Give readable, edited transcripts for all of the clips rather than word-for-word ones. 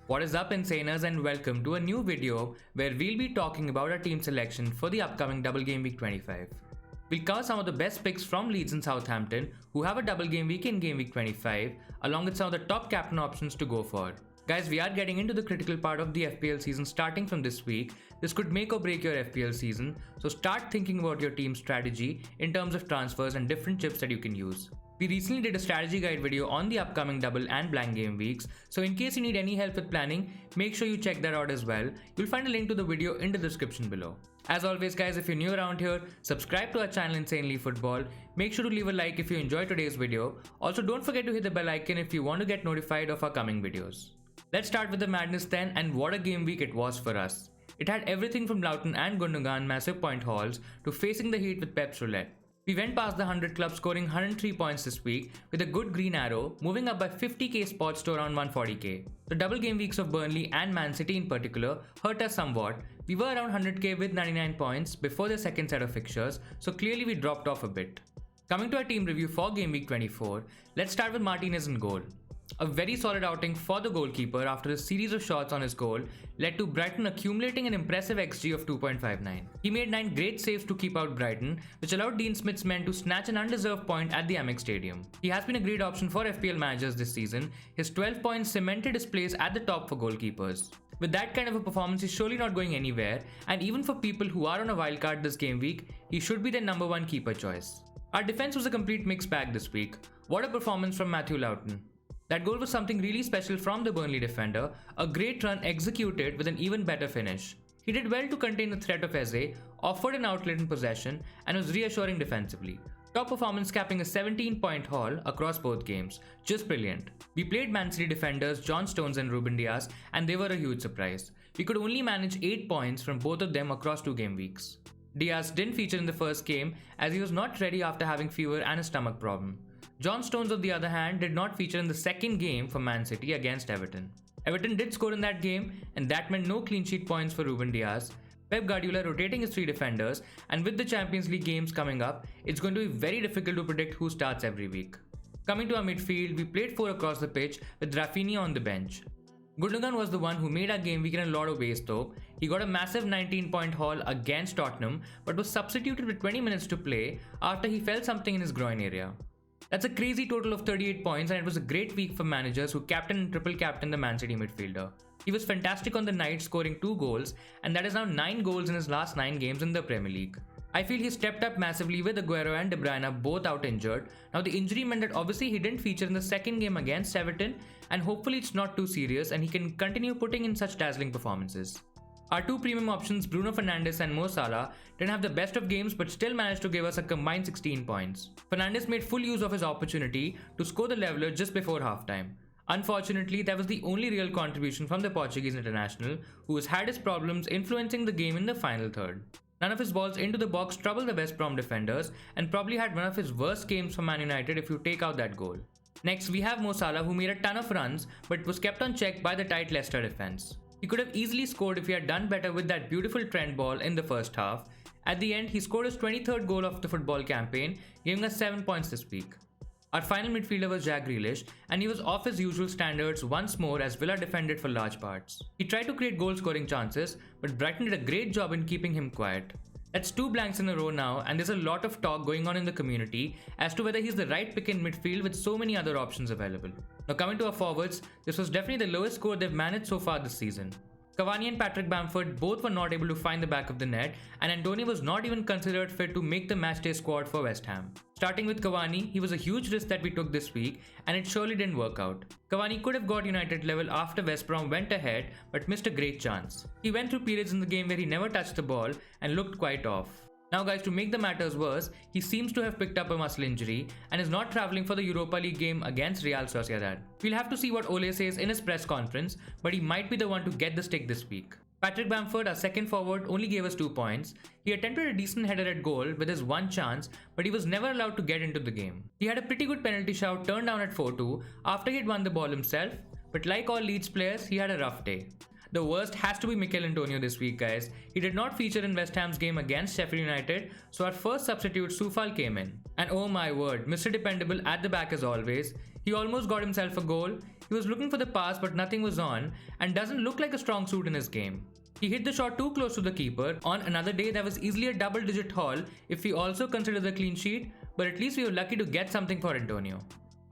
What is up, Insaners, and welcome to a new video where we'll be talking about our team selection for the upcoming double game week 25. We'll cover some of the best picks from Leeds and Southampton who have a double game week in game week 25, along with some of the top captain options to go for. Guys, we are getting into the critical part of the FPL season starting from this week. This could make or break your FPL season, so start thinking about your team strategy in terms of transfers and different chips that you can use. We recently did a strategy guide video on the upcoming double and blank game weeks, so in case you need any help with planning, make sure you check that out as well. You'll find a link to the video in the description below. As always guys, if you're new around here, subscribe to our channel Insanely Football. Make sure to leave a like if you enjoyed today's video. Also, don't forget to hit the bell icon if you want to get notified of our coming videos. Let's start with the madness then, and what a game week it was for us. It had everything from Loughton and Gundogan massive point hauls to facing the heat with Pep's roulette. We went past the 100 club, scoring 103 points this week with a good green arrow, moving up by 50k spots to around 140k. The double game weeks of Burnley and Man City in particular hurt us somewhat. We were around 100k with 99 points before the second set of fixtures, so clearly we dropped off a bit. Coming to our team review for game week 24, let's start with Martinez in goal. A very solid outing for the goalkeeper after a series of shots on his goal led to Brighton accumulating an impressive XG of 2.59. He made 9 great saves to keep out Brighton, which allowed Dean Smith's men to snatch an undeserved point at the Amex Stadium. He has been a great option for FPL managers this season. His 12 points cemented his place at the top for goalkeepers. With that kind of a performance, he's surely not going anywhere, and even for people who are on a wildcard this game week, he should be their number one keeper choice. Our defense was a complete mixed bag this week. What a performance from Matthew Loughton. That goal was something really special from the Burnley defender, a great run executed with an even better finish. He did well to contain the threat of Eze, offered an outlet in possession, and was reassuring defensively. Top performance capping a 17-point haul across both games. Just brilliant. We played Man City defenders John Stones and Ruben Dias, and they were a huge surprise. We could only manage 8 points from both of them across 2 game weeks. Dias didn't feature in the first game as he was not ready after having fever and a stomach problem. John Stones, on the other hand, did not feature in the second game for Man City against Everton. Everton did score in that game, and that meant no clean sheet points for Ruben Dias. Pep Guardiola rotating his 3 defenders, and with the Champions League games coming up, it's going to be very difficult to predict who starts every week. Coming to our midfield, we played 4 across the pitch with Rafinha on the bench. Gundogan was the one who made our game week in a lot of ways though. He got a massive 19-point haul against Tottenham, but was substituted with 20 minutes to play after he felt something in his groin area. That's a crazy total of 38 points, and it was a great week for managers who captain and triple captain the Man City midfielder. He was fantastic on the night, scoring 2 goals, and that is now 9 goals in his last 9 games in the Premier League. I feel he stepped up massively with Aguero and De Bruyne both out injured. Now the injury meant that obviously he didn't feature in the second game against Everton, and hopefully it's not too serious and he can continue putting in such dazzling performances. Our 2 premium options, Bruno Fernandes and Mo Salah, didn't have the best of games but still managed to give us a combined 16 points. Fernandes made full use of his opportunity to score the leveler just before halftime. Unfortunately, that was the only real contribution from the Portuguese international, who has had his problems influencing the game in the final third. None of his balls into the box troubled the West Brom defenders, and probably had one of his worst games for Man United if you take out that goal. Next, we have Mo Salah, who made a ton of runs but was kept on check by the tight Leicester defense. He could have easily scored if he had done better with that beautiful Trent ball in the first half. At the end, he scored his 23rd goal of the football campaign, giving us 7 points this week. Our final midfielder was Jack Grealish, and he was off his usual standards once more as Villa defended for large parts. He tried to create goal scoring chances, but Brighton did a great job in keeping him quiet. That's 2 blanks in a row now, and there's a lot of talk going on in the community as to whether he's the right pick in midfield with so many other options available. Now coming to our forwards, this was definitely the lowest score they've managed so far this season. Cavani and Patrick Bamford both were not able to find the back of the net, and Antonio was not even considered fit to make the matchday squad for West Ham. Starting with Cavani, he was a huge risk that we took this week, and it surely didn't work out. Cavani could have got United level after West Brom went ahead, but missed a great chance. He went through periods in the game where he never touched the ball and looked quite off. Now guys, to make the matters worse, he seems to have picked up a muscle injury and is not travelling for the Europa League game against Real Sociedad. We'll have to see what Ole says in his press conference, but he might be the one to get the stick this week. Patrick Bamford, our second forward, only gave us 2 points. He attempted a decent header at goal with his one chance, but he was never allowed to get into the game. He had a pretty good penalty shout turned down at 4-2 after he had won the ball himself, but like all Leeds players, he had a rough day. the worst has to be Mikel Antonio this week, guys. He did not feature in West Ham's game against Sheffield United, so our first substitute Soufal came in. And oh my word, Mr. Dependable at the back as always. He almost got himself a goal. He was looking for the pass but nothing was on, and doesn't look like a strong suit in his game. He hit the shot too close to the keeper. On another day that was easily a double-digit haul if we also consider the clean sheet, but at least we were lucky to get something for Antonio.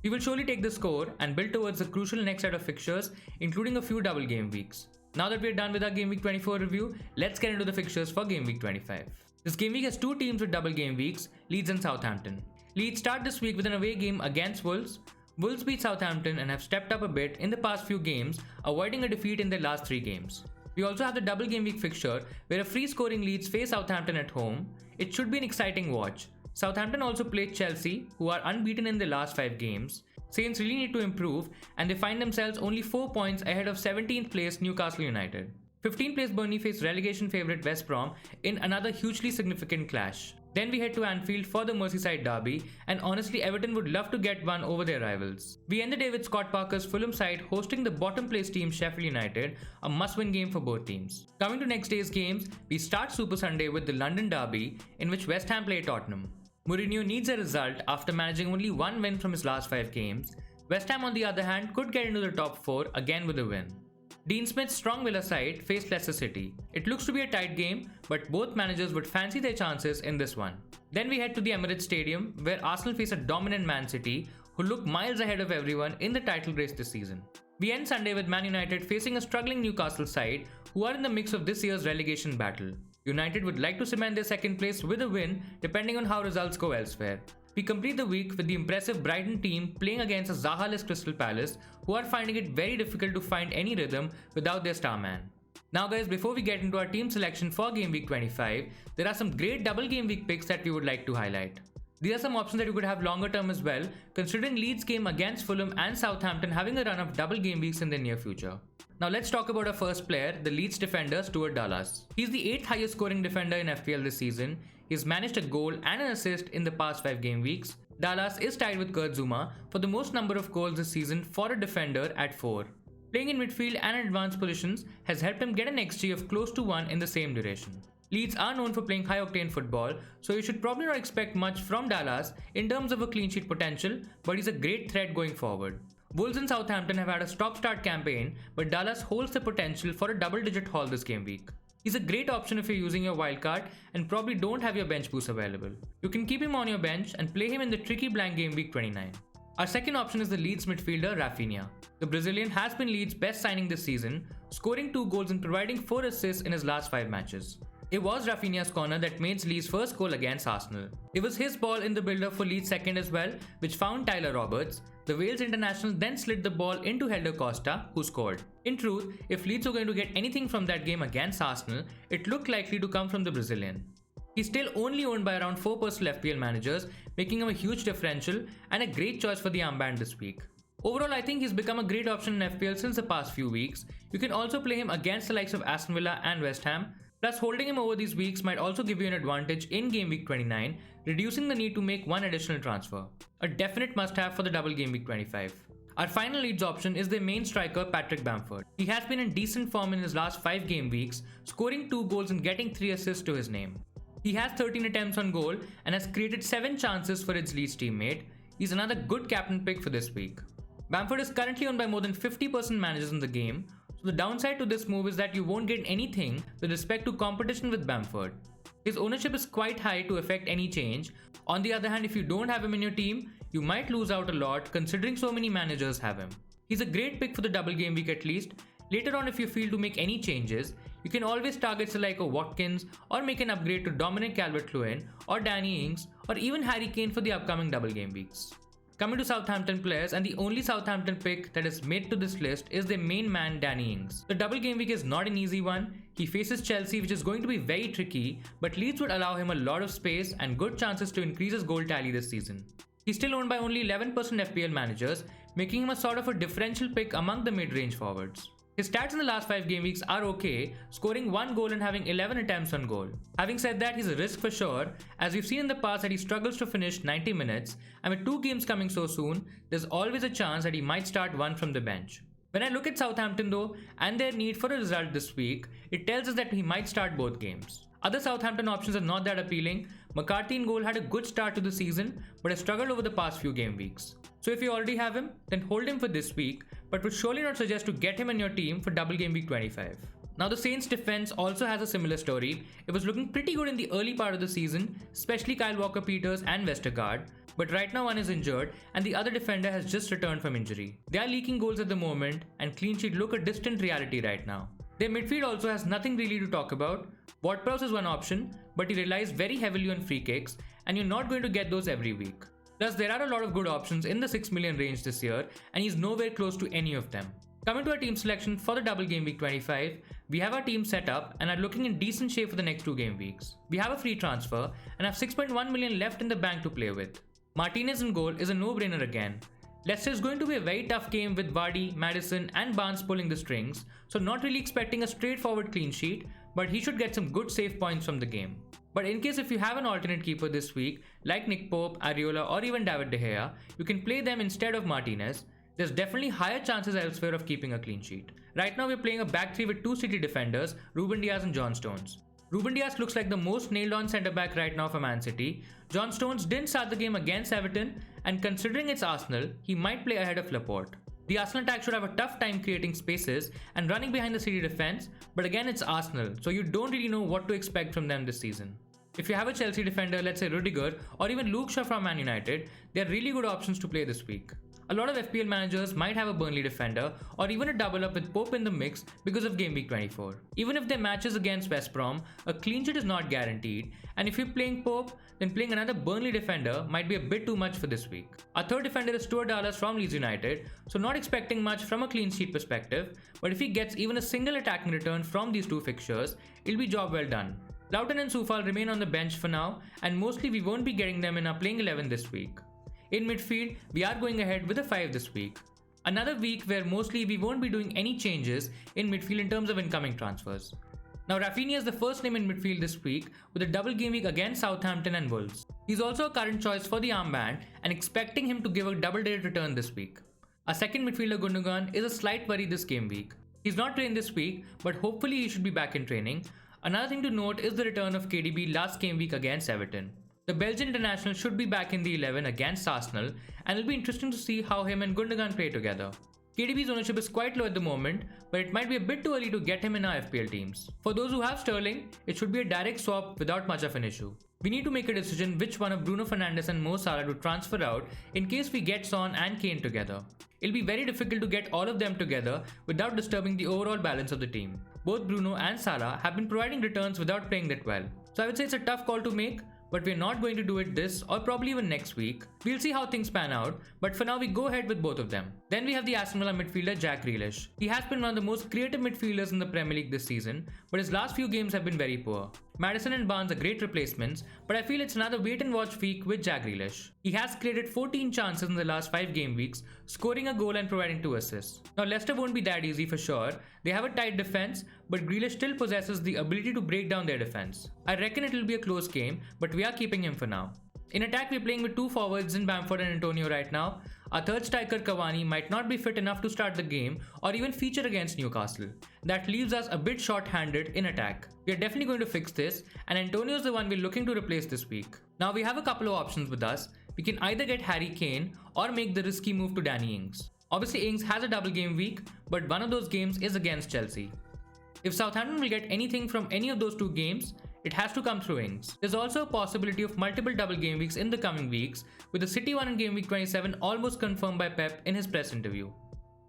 We will surely take the score and build towards the crucial next set of fixtures, including a few double game weeks. Now that we are done with our Game Week 24 review, let's get into the fixtures for Game Week 25. This game week has two teams with double game weeks, Leeds and Southampton. Leeds start this week with an away game against Wolves. Wolves beat Southampton and have stepped up a bit in the past few games, avoiding a defeat in their last 3 games. We also have the double game week fixture where a free scoring Leeds face Southampton at home. It should be an exciting watch. Southampton also played Chelsea, who are unbeaten in their last 5 games. Saints really need to improve, and they find themselves only 4 points ahead of 17th place Newcastle United. 15th place Burnley face relegation favourite West Brom in another hugely significant clash. Then we head to Anfield for the Merseyside derby, and honestly Everton would love to get one over their rivals. We end the day with Scott Parker's Fulham side hosting the bottom place team Sheffield United, a must-win game for both teams. Coming to next day's games, we start Super Sunday with the London derby in which West Ham play Tottenham. Mourinho needs a result after managing only 1 win from his last 5 games. West Ham on the other hand could get into the top 4 again with a win. Dean Smith's strong Villa side faced Leicester City. It looks to be a tight game, but both managers would fancy their chances in this one. Then we head to the Emirates Stadium where Arsenal face a dominant Man City who look miles ahead of everyone in the title race this season. We end Sunday with Man United facing a struggling Newcastle side who are in the mix of this year's relegation battle. United would like to cement their second place with a win depending on how results go elsewhere. We complete the week with the impressive Brighton team playing against a Zaha-less Crystal Palace who are finding it very difficult to find any rhythm without their star man. Now guys, before we get into our team selection for Game Week 25, there are some great double game week picks that we would like to highlight. These are some options that you could have longer term as well, considering Leeds' game against Fulham and Southampton having a run of double game weeks in the near future. Now let's talk about our first player, the Leeds defender Stuart Dallas. He's the 8th highest scoring defender in FPL this season. He's managed a goal and an assist in the past 5 game weeks. Dallas is tied with Kurt Zouma for the most number of goals this season for a defender at 4. Playing in midfield and advanced positions has helped him get an XG of close to 1 in the same duration. Leeds are known for playing high-octane football, so you should probably not expect much from Dallas in terms of a clean sheet potential, but he's a great threat going forward. Wolves and Southampton have had a stop-start campaign, but Dallas holds the potential for a double-digit haul this game week. He's a great option if you're using your wildcard and probably don't have your bench boost available. You can keep him on your bench and play him in the tricky blank game week 29. Our second option is the Leeds midfielder Rafinha. The Brazilian has been Leeds' best signing this season, scoring 2 goals and providing 4 assists in his last 5 matches. It was Rafinha's corner that made Leeds' first goal against Arsenal. It was his ball in the build-up for Leeds' second as well, which found Tyler Roberts. The Wales international then slid the ball into Helder Costa, who scored. In truth, if Leeds were going to get anything from that game against Arsenal, it looked likely to come from the Brazilian. He's still only owned by around 4% FPL managers, making him a huge differential and a great choice for the armband this week. Overall, I think he's become a great option in FPL since the past few weeks. You can also play him against the likes of Aston Villa and West Ham. Plus, holding him over these weeks might also give you an advantage in Game Week 29, reducing the need to make one additional transfer. A definite must-have for the double Game Week 25. Our final Leeds option is their main striker Patrick Bamford. He has been in decent form in his last 5 game weeks, scoring 2 goals and getting 3 assists to his name. He has 13 attempts on goal and has created 7 chances for his Leeds teammate. He's another good captain pick for this week. Bamford is currently owned by more than 50% managers in the game, so the downside to this move is that you won't get anything with respect to competition with Bamford. His ownership is quite high to affect any change. On the other hand, if you don't have him in your team, you might lose out a lot considering so many managers have him. He's a great pick for the double game week at least. Later on, if you feel to make any changes, you can always target like a Watkins or make an upgrade to Dominic Calvert-Lewin or Danny Ings or even Harry Kane for the upcoming double game weeks. Coming to Southampton players, and the only Southampton pick that is made to this list is their main man Danny Ings. The double game week is not an easy one. He faces Chelsea, which is going to be very tricky, but Leeds would allow him a lot of space and good chances to increase his goal tally this season. He's still owned by only 11% FPL managers, making him a sort of a differential pick among the mid-range forwards. His stats in the last 5 game weeks are okay, scoring 1 goal and having 11 attempts on goal. Having said that, he's a risk for sure, as we've seen in the past that he struggles to finish 90 minutes, and with 2 games coming so soon, there's always a chance that he might start one from the bench. When I look at Southampton though, and their need for a result this week, it tells us that he might start both games. Other Southampton options are not that appealing. McCarthy in goal had a good start to the season, but has struggled over the past few game weeks. So if you already have him, then hold him for this week, but would surely not suggest to get him in your team for double game week 25. Now the Saints defense also has a similar story. It was looking pretty good in the early part of the season, especially Kyle Walker-Peters and Westergaard, but right now one is injured and the other defender has just returned from injury. They are leaking goals at the moment and clean sheet look a distant reality right now. Their midfield also has nothing really to talk about. Ward-Prowse is one option, but he relies very heavily on free kicks and you're not going to get those every week. Plus there are a lot of good options in the 6 million range this year and he's nowhere close to any of them. Coming to our team selection for the double game week 25, we have our team set up and are looking in decent shape for the next 2 game weeks. We have a free transfer and have 6.1 million left in the bank to play with. Martinez in goal is a no-brainer again. Leicester is going to be a very tough game with Vardy, Maddison and Barnes pulling the strings, so not really expecting a straightforward clean sheet, but he should get some good save points from the game. But in case if you have an alternate keeper this week, like Nick Pope, Areola or even David De Gea, you can play them instead of Martinez. There's definitely higher chances elsewhere of keeping a clean sheet. Right now we're playing a back 3 with 2 City defenders, Ruben Dias and John Stones. Ruben Dias looks like the most nailed on centre back right now for Man City. John Stones didn't start the game against Everton and considering it's Arsenal, he might play ahead of Laporte. The Arsenal attack should have a tough time creating spaces and running behind the City defence, but again it's Arsenal, so you don't really know what to expect from them this season. If you have a Chelsea defender, let's say Rudiger or even Luke Shaw from Man United, they are really good options to play this week. A lot of FPL managers might have a Burnley defender or even a double up with Pope in the mix because of game week 24. Even if their matches against West Brom, a clean sheet is not guaranteed, and if you're playing Pope, then playing another Burnley defender might be a bit too much for this week. Our third defender is Stuart Dallas from Leeds United, so not expecting much from a clean sheet perspective, but if he gets even a single attacking return from these 2 fixtures, it'll be job well done. Loughton and Soufal remain on the bench for now, and mostly we won't be getting them in our playing 11 this week. In midfield, we are going ahead with a 5 this week. Another week where mostly we won't be doing any changes in midfield in terms of incoming transfers. Now Rafinha is the first name in midfield this week with a double game week against Southampton and Wolves. He's also a current choice for the armband and expecting him to give a double-digit return this week. Our second midfielder Gundogan is a slight worry this game week. He's not trained this week, but hopefully he should be back in training. Another thing to note is the return of KDB last game week against Everton. The Belgian international should be back in the 11 against Arsenal, and it'll be interesting to see how him and Gundogan play together. KDB's ownership is quite low at the moment, but it might be a bit too early to get him in our FPL teams. For those who have Sterling, it should be a direct swap without much of an issue. We need to make a decision which one of Bruno Fernandes and Mo Salah to transfer out in case we get Son and Kane together. It'll be very difficult to get all of them together without disturbing the overall balance of the team. Both Bruno and Salah have been providing returns without playing that well, so I would say it's a tough call to make, but we're not going to do it this or probably even next week. We'll see how things pan out, but for now we go ahead with both of them. Then we have the Aston Villa midfielder Jack Grealish. He has been one of the most creative midfielders in the Premier League this season, but his last few games have been very poor. Maddison and Barnes are great replacements, but I feel it's another wait and watch week with Jack Grealish. He has created 14 chances in the last 5 game weeks, scoring a goal and providing 2 assists. Now Leicester won't be that easy for sure. They have a tight defense, but Grealish still possesses the ability to break down their defense. I reckon it'll be a close game, but we are keeping him for now. In attack, we're playing with 2 forwards in Bamford and Antonio right now. Our third striker Cavani might not be fit enough to start the game or even feature against Newcastle. That leaves us a bit short-handed in attack. We are definitely going to fix this, and Antonio is the one we're looking to replace this week. Now we have a couple of options with us. We can either get Harry Kane or make the risky move to Danny Ings. Obviously Ings has a double game week, but one of those games is against Chelsea. If Southampton will get anything from any of those 2 games, it has to come through Ings. There's also a possibility of multiple double game weeks in the coming weeks, with the City one in game week 27 almost confirmed by Pep in his press interview.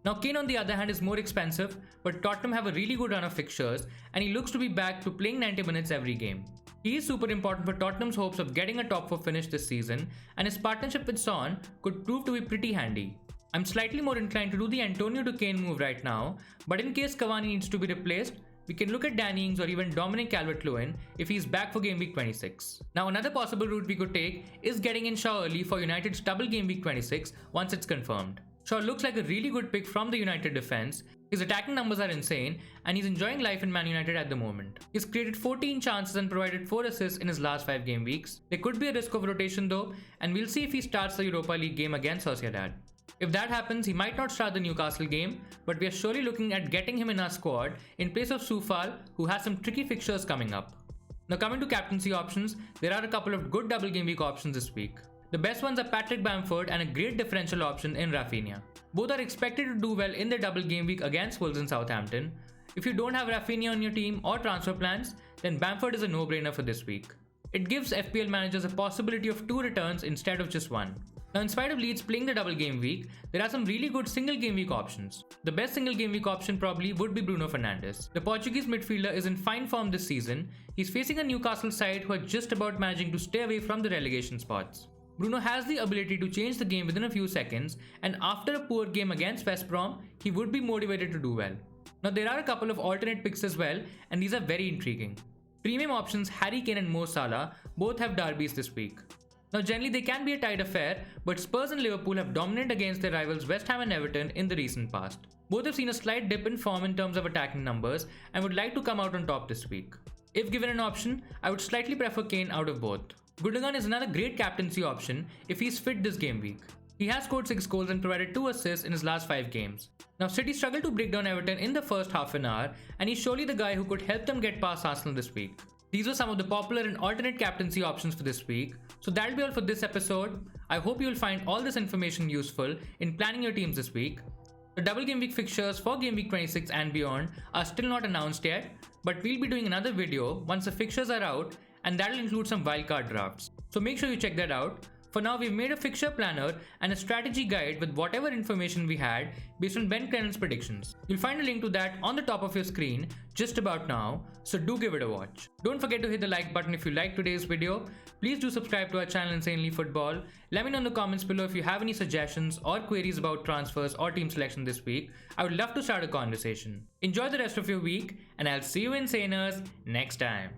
Now Kane on the other hand is more expensive, but Tottenham have a really good run of fixtures and he looks to be back to playing 90 minutes every game. He is super important for Tottenham's hopes of getting a top 4 finish this season, and his partnership with Son could prove to be pretty handy. I'm slightly more inclined to do the Antonio to Kane move right now, but in case Cavani needs to be replaced, we can look at Danny Ings or even Dominic Calvert-Lewin if he's back for game week 26. Now another possible route we could take is getting in Shaw early for United's double game week 26 once it's confirmed. Shaw looks like a really good pick from the United defense. His attacking numbers are insane and he's enjoying life in Man United at the moment. He's created 14 chances and provided 4 assists in his last 5 game weeks. There could be a risk of rotation though, and we'll see if he starts the Europa League game against Sociedad. If that happens, he might not start the Newcastle game, but we are surely looking at getting him in our squad in place of Soufal, who has some tricky fixtures coming up. Now coming to captaincy options, there are a couple of good double game week options this week. The best ones are Patrick Bamford and a great differential option in Rafinha. Both are expected to do well in their double game week against Leeds and Southampton. If you don't have Rafinha on your team or transfer plans, then Bamford is a no-brainer for this week. It gives FPL managers a possibility of 2 returns instead of just 1. Now in spite of Leeds playing the double game week, there are some really good single game week options. The best single game week option probably would be Bruno Fernandes. The Portuguese midfielder is in fine form this season. He's facing a Newcastle side who are just about managing to stay away from the relegation spots. Bruno has the ability to change the game within a few seconds, and after a poor game against West Brom, he would be motivated to do well. Now there are a couple of alternate picks as well, and these are very intriguing. Premium options Harry Kane and Mo Salah both have derbies this week. Now generally they can be a tight affair, but Spurs and Liverpool have dominated against their rivals West Ham and Everton in the recent past. Both have seen a slight dip in form in terms of attacking numbers and would like to come out on top this week. If given an option, I would slightly prefer Kane out of both. Gundogan is another great captaincy option if he's fit this game week. He has scored 6 goals and provided 2 assists in his last 5 games. Now City struggled to break down Everton in the first half an hour, and he's surely the guy who could help them get past Arsenal this week. These were some of the popular and alternate captaincy options for this week. So that'll be all for this episode. I hope you will find all this information useful in planning your teams this week. The double game week fixtures for game week 26 and beyond are still not announced yet, but we'll be doing another video once the fixtures are out, and that'll include some wildcard drafts. So make sure you check that out. For now, we've made a fixture planner and a strategy guide with whatever information we had based on Ben Crennan's predictions. You'll find a link to that on the top of your screen just about now, so do give it a watch. Don't forget to hit the like button if you liked today's video. Please do subscribe to our channel Insanely Football. Let me know in the comments below if you have any suggestions or queries about transfers or team selection this week. I would love to start a conversation. Enjoy the rest of your week, and I'll see you Insaners next time.